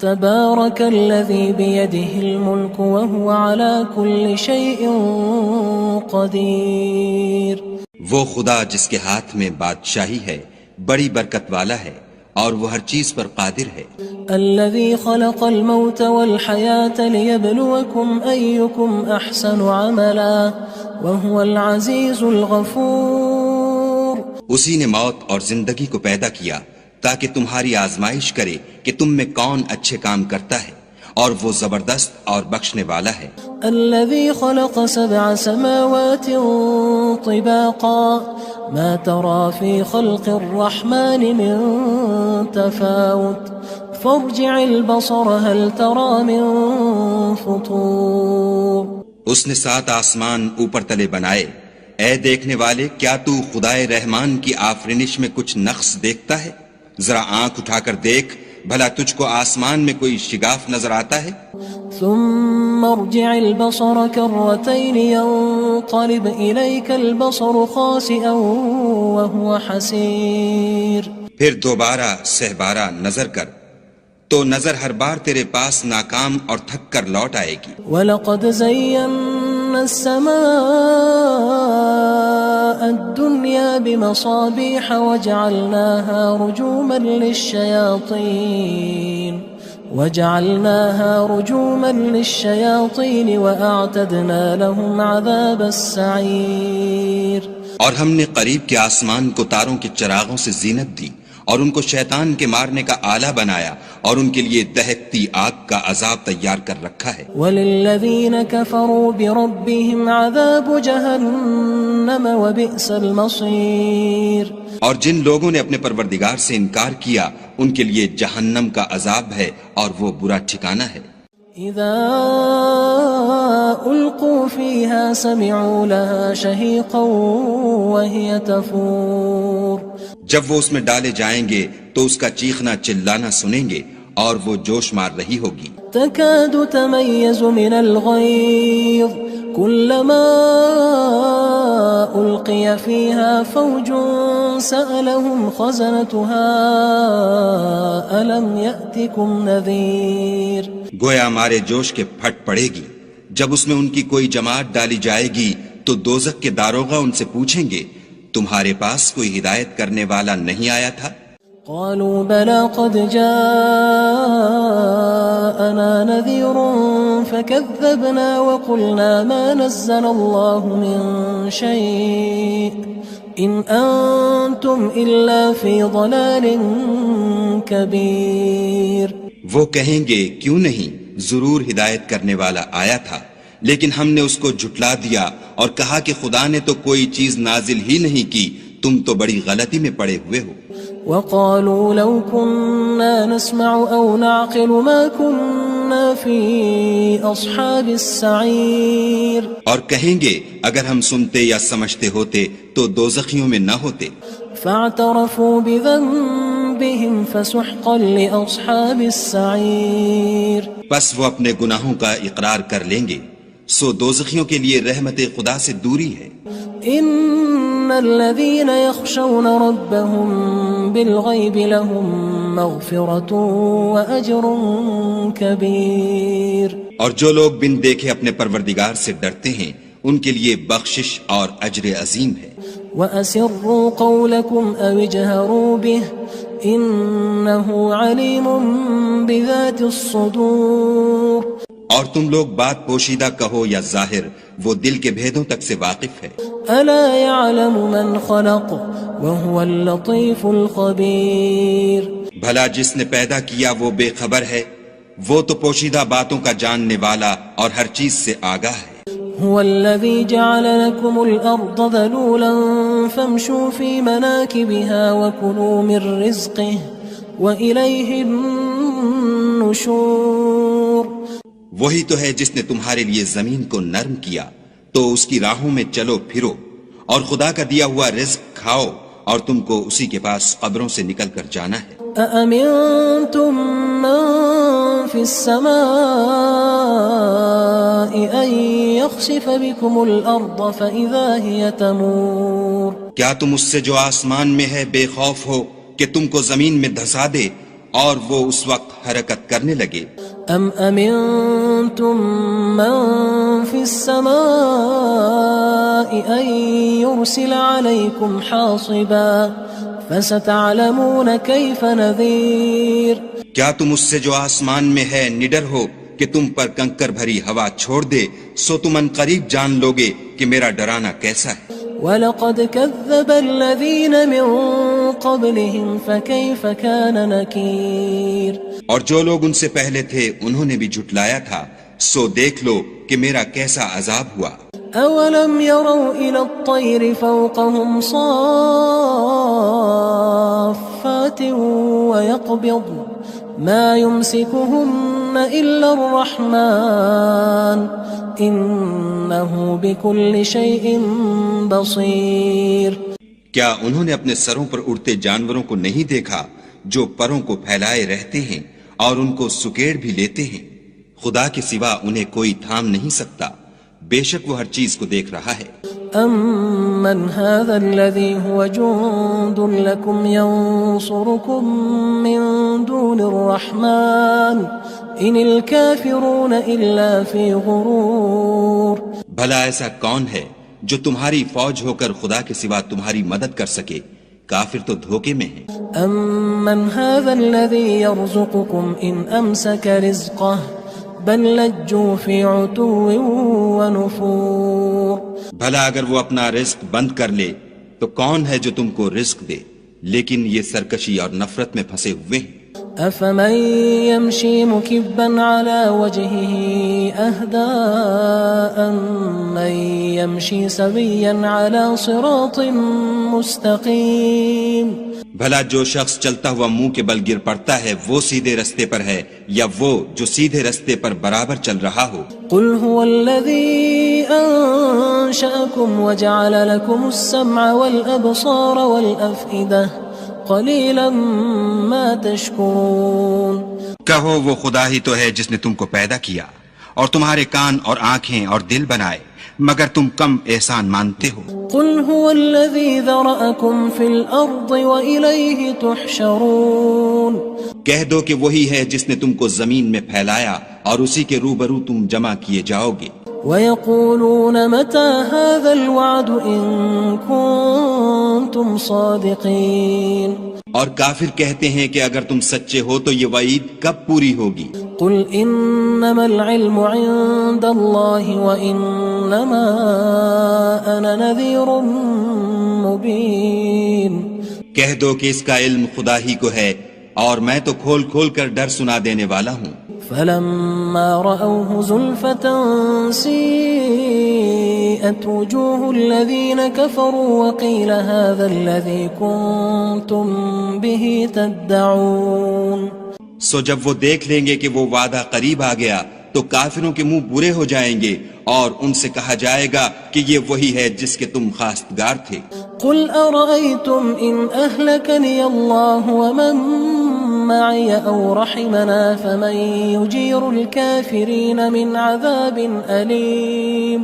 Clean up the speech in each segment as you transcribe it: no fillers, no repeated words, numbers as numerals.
تبارك الذي بيده الملك وهو على كل شيء قدير. وہ خدا جس کے ہاتھ میں بادشاہی ہے بڑی برکت والا ہے اور وہ ہر چیز پر قادر ہے. الذي خلق الموت والحياة ليبلوكم أيكم أحسن عملا وهو العزيز الغفور. اسی نے موت اور زندگی کو پیدا کیا تاکہ تمہاری آزمائش کرے کہ تم میں کون اچھے کام کرتا ہے اور وہ زبردست اور بخشنے والا ہے. الذي خلق 7 سماوات طباقا ما ترى في خلق الرحمن من تفاوت فارجع البصر هل ترى من فطور. اس نے 7 آسمان اوپر تلے بنائے. اے دیکھنے والے، کیا تو خدائے رحمان کی آفرینش میں کچھ نقص دیکھتا ہے؟ ذرا آنکھ اٹھا کر دیکھ، بھلا تجھ کو آسمان میں کوئی شگاف نظر آتا ہے؟ ثم ارجع البصر كرتين ينقلب إليك البصر خاسئا وهو حسير. پھر دوبارہ سہبارہ نظر کر تو نظر ہر بار تیرے پاس ناکام اور تھک کر لوٹ آئے گی. وَلَقَدْ زَيَّنَّا السَّمَاءَ الدُّنْيَا بِمَصَابِيحَ وَجَعَلْنَاهَا رُجُومًا لِلشَّيَاطِينِ وَأَعْتَدْنَا لَهُمْ عَذَابَ السَّعِيرِ. اور ہم نے قریب کے آسمان کو تاروں کے چراغوں سے زینت دی اور ان کو شیطان کے مارنے کا آلہ بنایا اور ان کے لیے دہکتی آگ کا عذاب تیار کر رکھا ہے. وَلِلَّذِينَ كَفَرُوا بِرَبِّهِمْ عَذَابُ جَهَنَّمَ وَبِئْسَ الْمَصِيرُ. اور جن لوگوں نے اپنے پروردگار سے انکار کیا ان کے لیے جہنم کا عذاب ہے اور وہ برا ٹھکانہ ہے. اذا القوا فيها سمعوا لها شهيقا وهي تفور. جب وہ اس میں ڈالے جائیں گے تو اس کا چیخنا چلانا سنیں گے اور وہ جوش مار رہی ہوگی. تكاد تميز من الغيظ كلما ألقي فيها فوج سألهم خزنتها ألم يأتكم نذير. گویا مارے جوش کے پھٹ پڑے گی. جب اس میں ان کی کوئی جماعت ڈالی جائے گی تو دوزخ کے داروغہ ان سے پوچھیں گے تمہارے پاس کوئی ہدایت کرنے والا نہیں آیا تھا؟ قالوا بلى قد جاءنا نذير فكذبنا وقلنا ما نزل الله من شيء إن أنتم إلا في ضلال كبير. وہ کہیں گے کیوں نہیں، ضرور ہدایت کرنے والا آیا تھا، لیکن ہم نے اس کو جھٹلا دیا اور کہا کہ خدا نے تو کوئی چیز نازل ہی نہیں کی، تم تو بڑی غلطی میں پڑے ہوئے ہو. وقالوا لو كنا نسمع أو نعقل ما كنا في أصحاب السعير. اور کہیں گے اگر ہم سنتے یا سمجھتے ہوتے تو دوزخیوں میں نہ ہوتے. فاعترفوا بذنبهم فسحقا لأصحاب السعير. بس وہ اپنے گناہوں کا اقرار کر لیں گے، سو دوزخیوں کے لیے رحمت خدا سے دوری ہے. ان الذين يخشون ربهم بالغيب لهم مغفرة واجر كبير. اور جو لوگ بن دیکھے اپنے پروردگار سے ڈرتے ہیں ان کے لیے بخشش اور اجر عظیم ہے. واسروا قولكم او اجهروا به انه عليم بذات الصدور. اور تم لوگ بات پوشیدہ کہو یا ظاہر، وہ دل کے بھیدوں تک سے واقف ہے. الا يعلم من خلق وهو اللطيف الخبير. بھلا جس نے پیدا کیا وہ بے خبر ہے، وہ تو پوشیدہ باتوں کا جاننے والا اور ہر چیز سے آگاہ ہے. هو الذي جعل لكم الأرض ذلولا فامشوا في مناكبها وكلوا من رزقه وإليه النشور. وہی تو ہے جس نے تمہارے لیے زمین کو نرم کیا تو اس کی راہوں میں چلو پھرو اور خدا کا دیا ہوا رزق کھاؤ اور تم کو اسی کے پاس قبروں سے نکل کر جانا ہے. أأمنتم من في السماء أن يخسف بكم الأرض فإذا هي تمور. کیا تم اس سے جو آسمان میں ہے بے خوف ہو کہ تم کو زمین میں دھسا دے اور وہ اس وقت حرکت کرنے لگے. ام امنتم من في السماء ان يرسل عليكم حاصبا فستعلمون كيف نذير. کیا تم اس سے جو آسمان میں ہے نڈر ہو کہ تم پر کنکر بھری ہوا چھوڑ دے؟ سو تم ان قریب جان لوگے کہ میرا ڈرانا کیسا ہے. وَلَقَدْ كَذَّبَ الَّذِينَ مِن قَبْلِهِمْ فَكَيْفَ كَانَ نَكِيرٌ. اور جو لوگ ان سے پہلے تھے انہوں نے بھی جھٹلایا تھا، سو دیکھ لو کہ میرا کیسا عذاب ہوا. أَوَلَمْ يَرَوْا إِلَى الطَّيْرِ فَوْقَهُمْ صَافَّاتٍ وَيَقْبِضْنَ مَا يُمْسِكُهُنَّ إِلَّا الرَّحْمَنُ إِنَّهُ بِكُلِّ شَيْءٍ بَصِيرٌ. کیا انہوں نے اپنے سروں پر اڑتے جانوروں کو نہیں دیکھا جو پروں کو پھیلائے رہتے ہیں اور ان کو سکیڑ بھی لیتے ہیں؟ خدا کے سوا انہیں کوئی تھام نہیں سکتا، بے شک وہ ہر چیز کو دیکھ رہا ہے. أَمَّنْ هَذَا الَّذِي هُوَ جُندٌ لَكُمْ يَنصُرُكُم مِّن دُونِ الرَّحْمَنِ إِنِ الْكَافِرُونَ إِلَّا فِي غُرُورٍ. بھلا ایسا کون ہے جو تمہاری فوج ہو کر خدا کے سوا تمہاری مدد کر سکے؟ کافر تو دھوکے میں ہیں. أَمَّنْ هَذَا الَّذِي يَرْزُقُكُمْ إِنْ أَمْسَكَ رِزْقَهُ بل لجوا فی عتو ونفور. بھلا اگر وہ اپنا رزق بند کر لے تو کون ہے جو تم کو رزق دے؟ لیکن یہ سرکشی اور نفرت میں پھنسے ہوئے ہیں. افمن يمشي مكبا على وجهه اهدى أمن يمشي سويا على صراط مستقيم. بھلا جو شخص چلتا ہوا منہ کے بل گر پڑتا ہے وہ سیدھے رستے پر ہے یا وہ جو سیدھے رستے پر برابر چل رہا ہو؟ قل هو الذي أنشأكم وجعل لكم السمع والأبصار والأفئدة قلیلا ما تشکرون. کہو وہ خدا ہی تو ہے جس نے تم کو پیدا کیا اور تمہارے کان اور آنکھیں اور دل بنائے، مگر تم کم احسان مانتے ہو. قل هو الذي ذرأكم في الأرض وإليه تحشرون. کہہ دو کہ وہی ہے جس نے تم کو زمین میں پھیلایا اور اسی کے روبرو تم جمع کیے جاؤ گے. وَيَقُولُونَ مَتَى هَذَا الْوَعْدُ إِن كُنتُمْ صَادِقِينَ. اور کافر کہتے ہیں کہ اگر تم سچے ہو تو یہ وعید کب پوری ہوگی؟ قُلْ إِنَّمَا الْعِلْمُ عِندَ اللَّهِ وَإِنَّمَا أَنَا نَذِيرٌ مُبِينٌ. کہہ دو کہ اس کا علم خدا ہی کو ہے اور میں تو کھول کھول کر ڈر سنا دینے والا ہوں. فلما رأوه زلفة سيئت وجوه الذين كفروا وقيل هذا الذي كنتم به تدعون. سو جب وہ دیکھ لیں گے کہ وہ وعدہ قریب آ گیا تو کافروں کے منہ برے ہو جائیں گے اور ان سے کہا جائے گا کہ یہ وہی ہے جس کے تم خواستگار تھے. قل أرأيتم إن أهلكني الله ومن معي أو رحمنا فمن يجير الكافرين من عذاب أليم.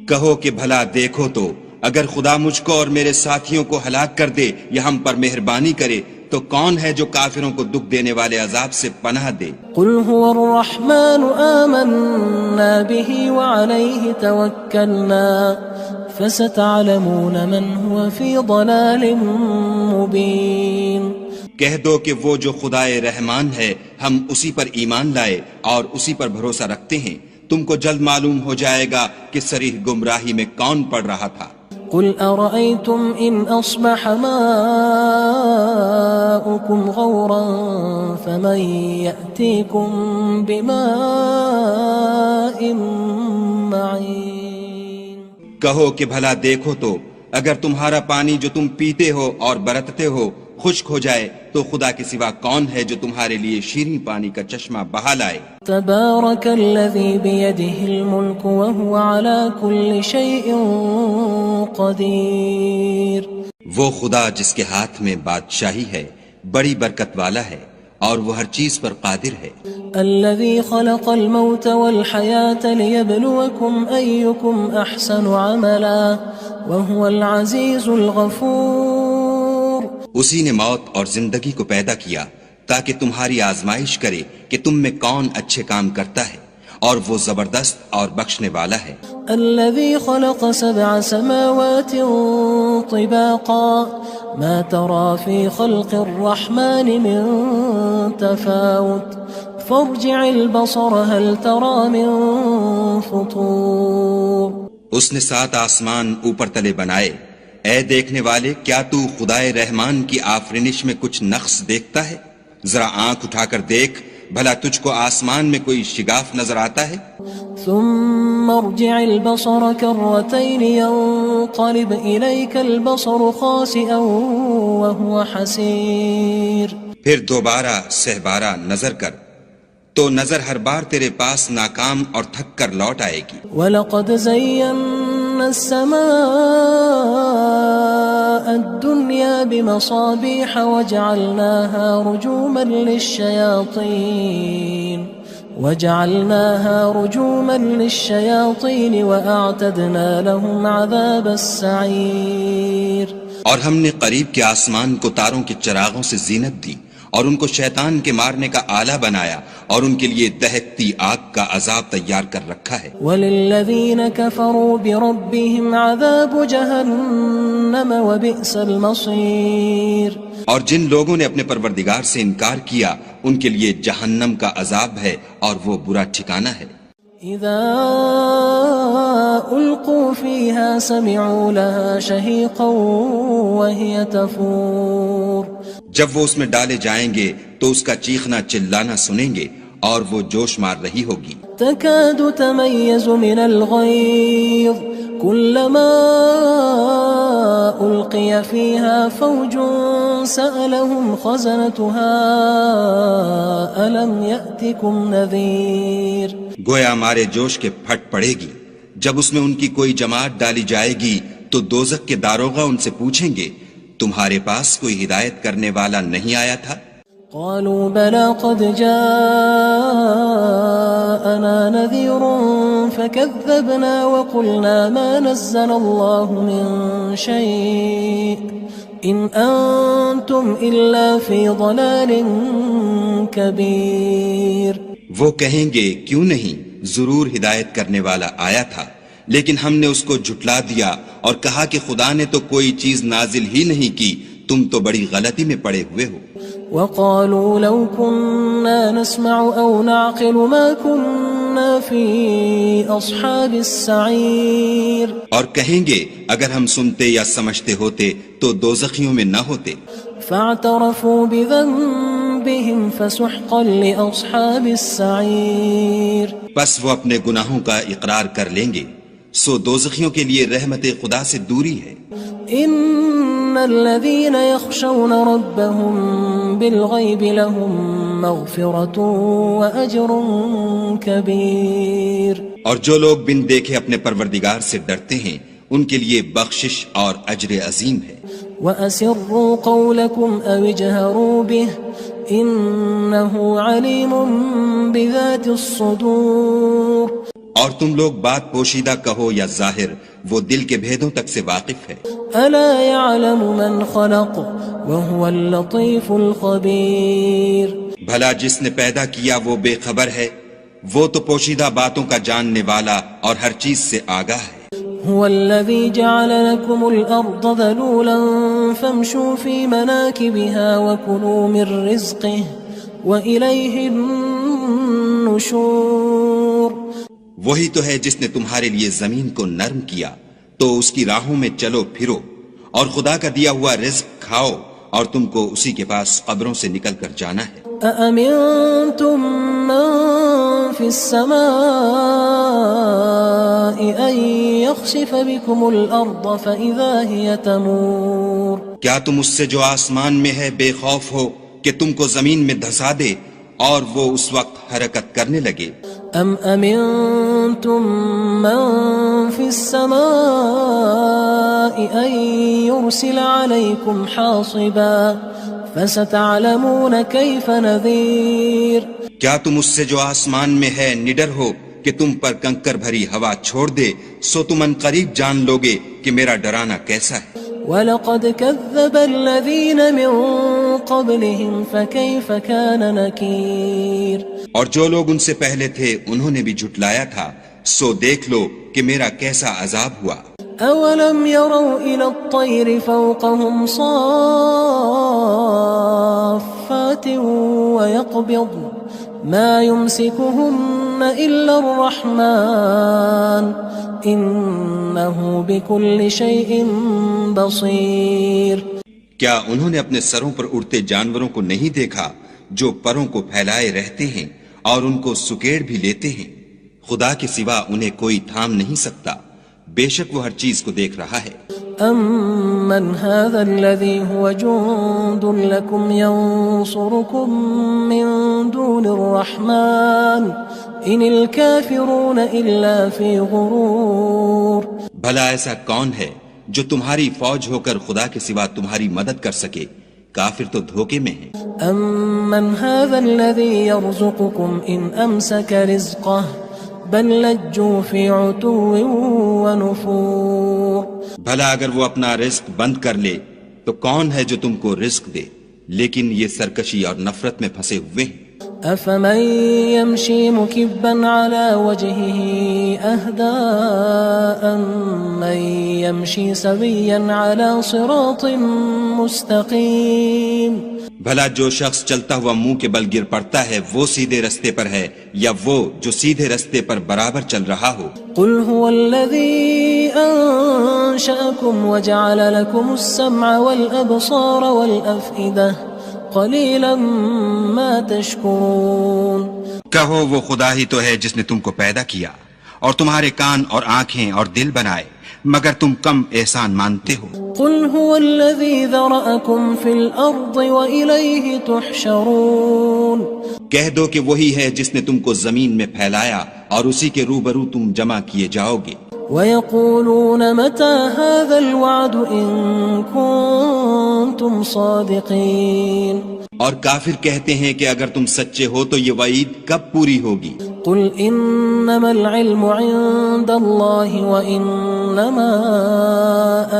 کہو کہ بھلا دیکھو تو اگر خدا مجھ کو اور میرے ساتھیوں کو ہلاک کر دے یا ہم پر مہربانی کرے تو کون ہے جو کافروں کو دکھ دینے والے عذاب سے پناہ دے؟ قل هو الرحمن آمنا به وعليه توكلنا فستعلمون من هو في ضلال مبين. کہہ دو کہ وہ جو خدائے رحمان ہے ہم اسی پر ایمان لائے اور اسی پر بھروسہ رکھتے ہیں، تم کو جلد معلوم ہو جائے گا کہ صریح گمراہی میں کون پڑ رہا تھا. قل أرأيتم إن أصبح ماؤكم غورا فمن يأتيكم بماء معين. کہو کہ بھلا دیکھو تو اگر تمہارا پانی جو تم پیتے ہو اور برتتے ہو خشک ہو جائے تو خدا کے سوا کون ہے جو تمہارے لیے شیریں پانی کا چشمہ بہا لائے. تبارك الذي بيده الملك وهو على كل شيء قدير. وہ خدا جس کے ہاتھ میں بادشاہی ہے بڑی برکت والا ہے اور وہ ہر چیز پر قادر ہے. الذي خلق الموت والحياة ليبلوكم أيكم أحسن عملا وهو العزيز الغفور. اسی نے موت اور زندگی کو پیدا کیا تاکہ تمہاری آزمائش کرے کہ تم میں کون اچھے کام کرتا ہے، اور وہ زبردست اور بخشنے والا ہے۔ الذي خلق 7 سماوات طباقا ما ترى في خلق الرحمن من تفاوت فارجع البصر هل ترى من فطور۔ اس نے 7 آسمان اوپر تلے بنائے، اے دیکھنے والے کیا تو خدائے رحمان کی آفرینش میں کچھ نقص دیکھتا ہے؟ ذرا آنکھ اٹھا کر دیکھ، بھلا تجھ کو آسمان میں کوئی شگاف نظر آتا ہے؟ ثم ارجع البصر كرتين ينقلب إليك البصر خاسئا وهو حسير۔ پھر دوبارہ سہبارہ نظر کر تو نظر ہر بار تیرے پاس ناکام اور تھک کر لوٹ آئے گی۔ وَلَقَدْ زَيَّنَّا السَّمَاءَ الدُّنْيَا بِمَصَابِيحَ وَجَعَلْنَاهَا رُجُومًا لِلشَّيَاطِينِ وَأَعْتَدْنَا لَهُمْ عَذَابَ السَّعِيرِ۔ اور ہم نے قریب کے آسمان کو تاروں کے چراغوں سے زینت دی، اور ان کو شیطان کے مارنے کا آلہ بنایا، اور ان کے لیے دہکتی آگ کا عذاب تیار کر رکھا ہے۔ وَلِلَّذِينَ كَفَرُوا بِرَبِّهِمْ عَذَابُ جَهَنَّمَ وَبِئْسَ الْمَصِيرُ۔ اور جن لوگوں نے اپنے پروردگار سے انکار کیا ان کے لیے جہنم کا عذاب ہے، اور وہ برا ٹھکانہ ہے۔ اذا القوا فيها سمعوا لها شهيقا وهي تفور۔ جب وہ اس میں ڈالے جائیں گے تو اس کا چیخنا چلانا سنیں گے، اور وہ جوش مار رہی ہوگی۔ تكاد تميز من الغيظ كلما ألقي فيها فوج سألهم خزنتها ألم يأتكم نذير۔ گویا ہمارے جوش کے پھٹ پڑے گی جب اس میں ان کی کوئی جماعت ڈالی جائے گی تو دوزخ کے داروغہ ان سے پوچھیں گے تمہارے پاس کوئی ہدایت کرنے والا نہیں آیا تھا؟ قالوا بلى قد جاءنا نذير فكذبنا وقلنا ما نزل الله من شيء إن أنتم إلا في ضلال كبير۔ وہ کہیں گے کیوں نہیں، ضرور ہدایت کرنے والا آیا تھا، لیکن ہم نے اس کو جھٹلا دیا اور کہا کہ خدا نے تو کوئی چیز نازل ہی نہیں کی، تم تو بڑی غلطی میں پڑے ہوئے ہو۔ وقالوا لو كنا نسمع أو نعقل ما كنا في أصحاب السعير۔ اور کہیں گے اگر ہم سنتے یا سمجھتے ہوتے تو دوزخیوں میں نہ ہوتے۔ فاعترفوا بذنبهم فسحقا لأصحاب السعير۔ بس وہ اپنے گناہوں کا اقرار کر لیں گے، سو دوزخیوں کے لیے رحمت خدا سے دوری ہے۔ ان الذين يخشون ربهم بالغيب لهم مغفرة واجر كبير۔ اور جو لوگ بن دیکھے اپنے پروردگار سے ڈرتے ہیں ان کے لیے بخشش اور اجر عظیم ہے۔ واسروا قولكم او اجهروا به انه عليم بذات الصدور۔ اور تم لوگ بات پوشیدہ کہو یا ظاہر، وہ دل کے بھیدوں تک سے واقف ہے۔ الا يعلم من خلق وهو اللطيف الخبير۔ بھلا جس نے پیدا کیا وہ بے خبر ہے، وہ تو پوشیدہ باتوں کا جاننے والا اور ہر چیز سے آگاہ ہے۔ هو الذي جعل لكم الأرض ذلولا فامشوا في مناكبها وكلوا من رزقه وإليه النشور۔ وہی تو ہے جس نے تمہارے لیے زمین کو نرم کیا تو اس کی راہوں میں چلو پھرو، اور خدا کا دیا ہوا رزق کھاؤ، اور تم کو اسی کے پاس قبروں سے نکل کر جانا ہے۔ أأمنتم من في السماء أن يخسف بكم الأرض فإذا هي تمور۔ کیا تم اس سے جو آسمان میں ہے بے خوف ہو کہ تم کو زمین میں دھسا دے اور وہ اس وقت حرکت کرنے لگے؟ ام امنتم من في السماء ان يرسل عليكم حاصبا فستعلمون كيف نذير۔ کیا تم اس سے جو آسمان میں ہے نڈر ہو کہ تم پر کنکر بھری ہوا چھوڑ دے، سو تم ان قریب جان لوگے کہ میرا ڈرانا کیسا ہے۔ وَلَقَدْ كَذَّبَ الَّذِينَ مِن قبلهم فكيف كان نكير اور جو لوگ ان سے پہلے تھے انہوں نے بھی جھٹلایا تھا، سو دیکھ لو کہ میرا کیسا عذاب ہوا۔ أولم يروا إلى الطير فوقهم صافات ويقبض ما يمسكهن إلا الرحمن إنه بكل شيء بصير۔ کیا انہوں نے اپنے سروں پر اڑتے جانوروں کو نہیں دیکھا جو پروں کو پھیلائے رہتے ہیں اور ان کو سکیڑ بھی لیتے ہیں؟ خدا کے سوا انہیں کوئی تھام نہیں سکتا، بے شک وہ ہر چیز کو دیکھ رہا ہے۔ أَمَّنْ هَذَا الَّذِي هُوَ جُندٌ لَكُمْ يَنصُرُكُم مِّن دُونِ الرَّحْمَنِ إِنِ الْكَافِرُونَ إِلَّا فِي غُرُورٍ۔ بھلا ایسا کون ہے جو تمہاری فوج ہو کر خدا کے سوا تمہاری مدد کر سکے؟ کافر تو دھوکے میں ہیں۔ أَمَّنْ هَذَا الَّذِي يَرْزُقُكُمْ إِنْ أَمْسَكَ رِزْقَهُ بل لجوا فی عتو ونفور۔ بھلا اگر وہ اپنا رزق بند کر لے تو کون ہے جو تم کو رزق دے، لیکن یہ سرکشی اور نفرت میں پھنسے ہوئے ہیں۔ افمن يمشي مكبا على وجهه اهدى امن يمشي سويا على صراط مستقيم۔ بھلا جو شخص چلتا ہوا منہ کے بل گر پڑتا ہے وہ سیدھے رستے پر ہے یا وہ جو سیدھے رستے پر برابر چل رہا ہو؟ قل هو الذي انشأكم وجعل لكم السمع والابصار والافئدة قلیلا ما تشکرون۔ کہو وہ خدا ہی تو ہے جس نے تم کو پیدا کیا اور تمہارے کان اور آنکھیں اور دل بنائے، مگر تم کم احسان مانتے ہو۔ قل هو الذي ذرأكم في الارض وإليه تحشرون۔ کہہ دو کہ وہی ہے جس نے تم کو زمین میں پھیلایا اور اسی کے روبرو تم جمع کیے جاؤ گے۔ وَيَقُولُونَ مَتَى هَذَا الْوَعْدُ إِن كُنتُمْ صَادِقِينَ۔ اور کافر کہتے ہیں کہ اگر تم سچے ہو تو یہ وعید کب پوری ہوگی؟ قُلْ إِنَّمَا الْعِلْمُ عِندَ اللَّهِ وَإِنَّمَا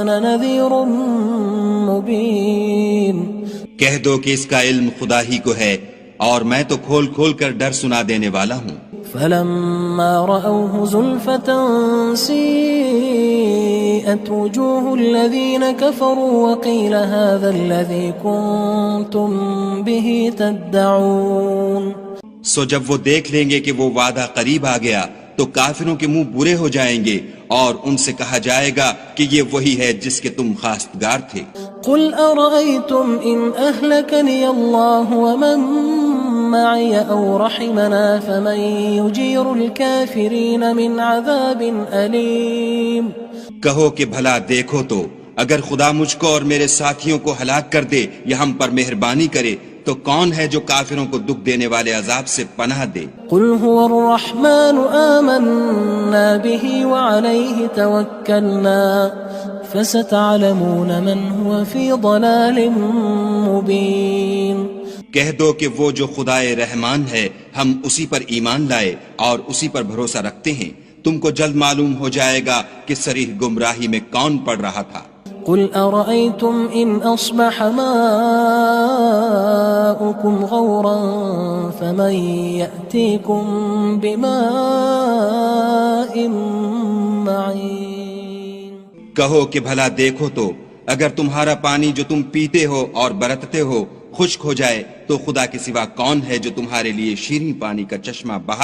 أَنَا نَذِيرٌ مُبِينٌ۔ کہہ دو کہ اس کا علم خدا ہی کو ہے اور میں تو کھول کھول کر ڈر سنا دینے والا ہوں۔ فلما رأوه زلفة سيئت وجوه الذين كفروا وقيل هذا الذي كنتم به تدعون۔ سو جب وہ دیکھ لیں گے کہ وہ وعدہ قریب آ گیا تو کافروں کے منہ برے ہو جائیں گے اور ان سے کہا جائے گا کہ یہ وہی ہے جس کے تم خواستگار تھے۔ قل أرأيتم إن أهلكني الله ومن معي أو رحمنا فمن يجير الكافرين من عذاب أليم۔ کہو کہ بھلا دیکھو تو اگر خدا مجھ کو اور میرے ساتھیوں کو ہلاک کر دے یا ہم پر مہربانی کرے تو کون ہے جو کافروں کو دکھ دینے والے عذاب سے پناہ دے؟ قل هو الرحمن آمنا به وعليه توكلنا فستعلمون من هو في ضلال مبين۔ کہہ دو کہ وہ جو خدائے رحمان ہے ہم اسی پر ایمان لائے اور اسی پر بھروسہ رکھتے ہیں، تم کو جلد معلوم ہو جائے گا کہ صریح گمراہی میں کون پڑ رہا تھا۔ قل أرأيتم إن أصبح ماؤكم غورا فمن يأتيكم بماء معين۔ کہو کہ بھلا دیکھو تو اگر تمہارا پانی جو تم پیتے ہو اور برتتے ہو خشک ہو جائے تو خدا کے سوا کون ہے جو تمہارے لیے شیریں پانی کا چشمہ بہا